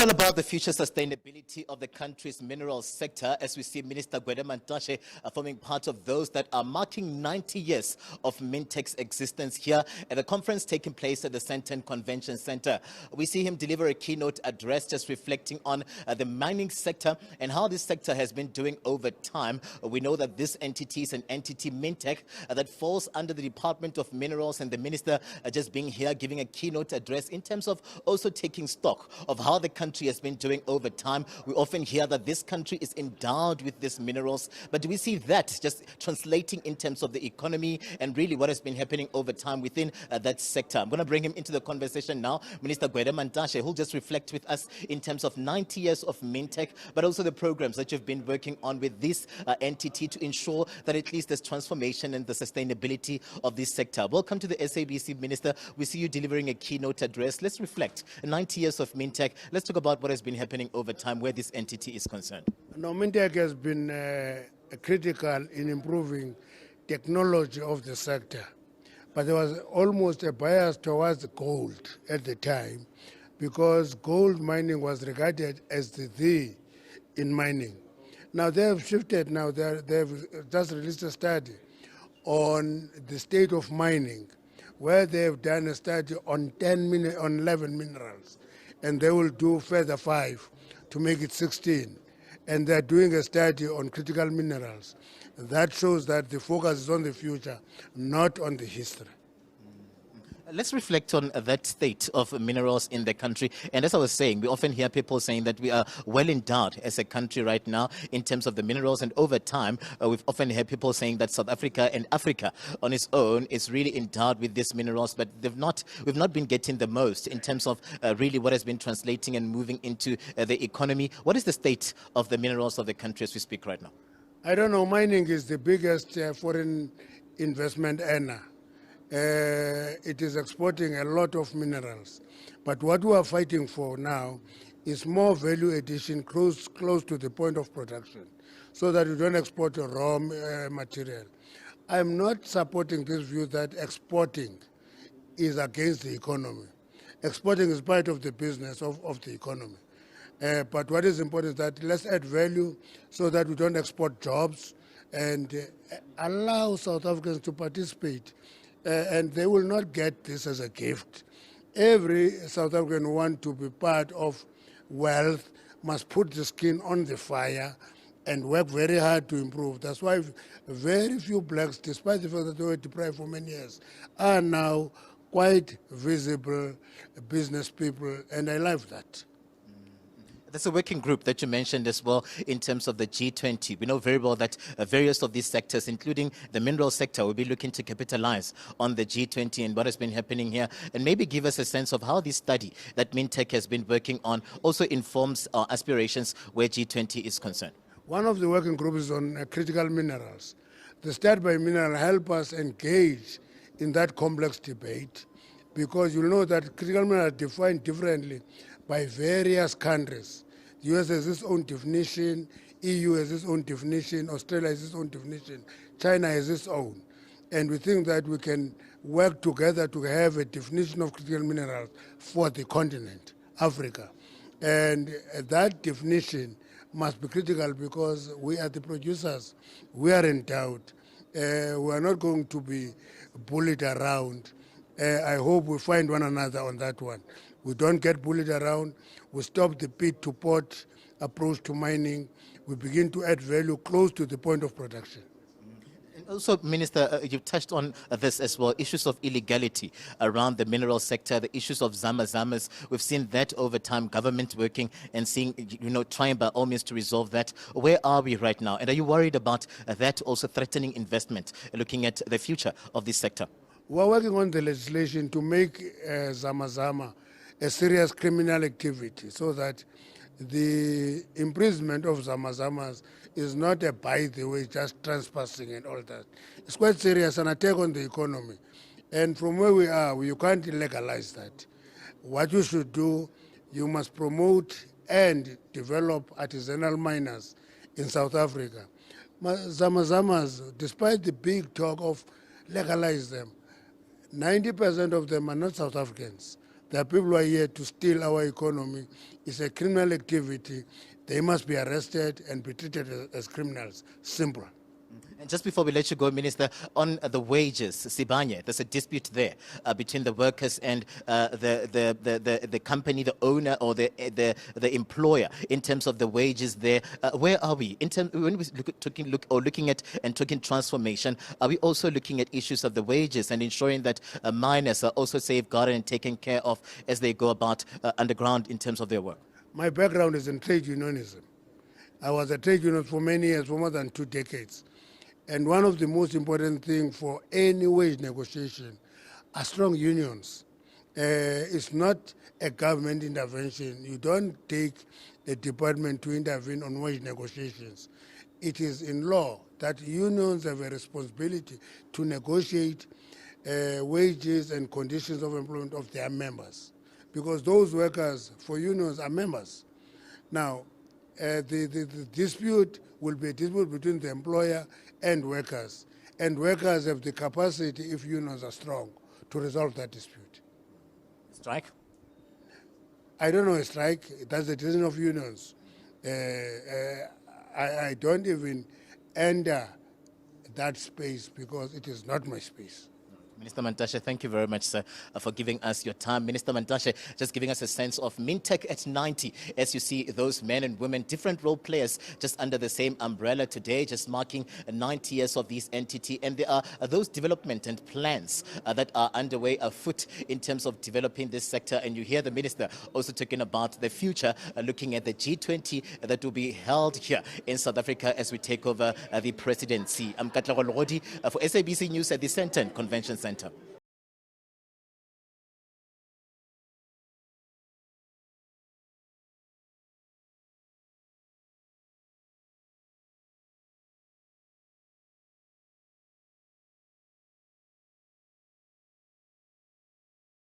all about the future sustainability of the country's mineral sector, as we see Minister Gwede Mantashe forming part of those that are marking 90 years of Mintek's existence here at a conference taking place at the Sandton Convention Center. We see him deliver a keynote address just reflecting on the mining sector and how this sector has been doing over time. We know that this entity is an entity, Mintek, that falls under the Department of Minerals, and the minister just being here giving a keynote address in terms of also taking stock of how the country has been doing over time. We often hear that this country is endowed with these minerals, but do we see that just translating in terms of the economy and really what has been happening over time within that sector? I'm going to bring him into the conversation now, Minister Gwede Mantashe, who'll just reflect with us in terms of 90 years of Mintek, but also the programs that you've been working on with this entity to ensure that at least there's transformation and the sustainability of this sector. Welcome to the SABC, Minister. We see you delivering a keynote address. Let's reflect 90 years of Mintek. Let's talk about what has been happening over time where this entity is concerned. No, Mintek has been critical in improving technology of the sector, but there was almost a bias towards gold at the time because gold mining was regarded as the in mining. Now they have shifted. Now they've just released a study on the state of mining, where they have done a study on 11 minerals, and they will do further 5 to make it 16. And they're doing a study on critical minerals. That shows that the focus is on the future, not on the history. Let's reflect on that state of minerals in the country. And as I was saying, we often hear people saying that we are well endowed as a country right now in terms of the minerals. And over time, we've often heard people saying that South Africa and Africa on its own is really endowed with these minerals, but we've not been getting the most in terms of really what has been translating and moving into the economy. What is the state of the minerals of the country as we speak right now? I don't know. Mining is the biggest foreign investment earner. It is exporting a lot of minerals. But what we are fighting for now is more value addition close to the point of production so that we don't export raw material. I'm not supporting this view that exporting is against the economy. Exporting is part of the business of the economy. But what is important is that let's add value so that we don't export jobs and allow South Africans to participate. And they will not get this as a gift. Every South African who wants to be part of wealth must put the skin on the fire and work very hard to improve. That's why very few blacks, despite the fact that they were deprived for many years, are now quite visible business people, and I love that. There's a working group that you mentioned as well in terms of the G20. We know very well that various of these sectors, including the mineral sector, will be looking to capitalize on the G20 and what has been happening here. And maybe give us a sense of how this study that Mintek has been working on also informs our aspirations where G20 is concerned. One of the working groups is on critical minerals. The study by mineral help us engage in that complex debate because you know that critical minerals are defined differently by various countries. The US has its own definition, EU has its own definition, Australia has its own definition, China has its own. And we think that we can work together to have a definition of critical minerals for the continent, Africa. And that definition must be critical because we are the producers, we are endowed. We are not going to be bullied around. I hope we find one another on that one. We don't get bullied around. We stop the pit to port approach to mining. We begin to add value close to the point of production. And also, Minister, you've touched on this as well, issues of illegality around the mineral sector, the issues of zama-zamas. We've seen that over time, government working and seeing, trying by all means to resolve that. Where are we right now? And are you worried about that also threatening investment, looking at the future of this sector? We're working on the legislation to make zama-zama a serious criminal activity so that the imprisonment of zama-zamas is not a by the way, just trespassing and all that. It's quite serious, an attack on the economy. And from where we are, you can't legalize that. What you should do, you must promote and develop artisanal miners in South Africa. Zama-zamas, despite the big talk of legalize them, 90% of them are not South Africans. There are people who are here to steal our economy. It's a criminal activity. They must be arrested and be treated as criminals. Simple. And just before we let you go, Minister, on the wages, Sibanye, there's a dispute there between the workers and the company, the owner or the employer in terms of the wages there. Where are we? When we looking at and talking transformation, are we also looking at issues of the wages and ensuring that miners are also safeguarded and taken care of as they go about underground in terms of their work? My background is in trade unionism. I was a trade unionist for many years, for more than 2 decades. And one of the most important things for any wage negotiation are strong unions. It's not a government intervention. You don't take a department to intervene on wage negotiations. It is in law that unions have a responsibility to negotiate wages and conditions of employment of their members, because those workers for unions are members. Now, the dispute will be a dispute between the employer and workers have the capacity, if unions are strong, to resolve that dispute. Strike? I don't know a strike. That's the decision of unions. I don't even enter that space because it is not my space. Minister Mantashe, thank you very much, sir, for giving us your time. Minister Mantashe, just giving us a sense of Mintek at 90, as you see those men and women, different role players, just under the same umbrella today, just marking 90 years of this entity. And there are those development and plans that are underway afoot in terms of developing this sector. And you hear the minister also talking about the future, looking at the G20 that will be held here in South Africa as we take over the presidency. I'm Katlego Logodi for SABC News at the Center Convention Center.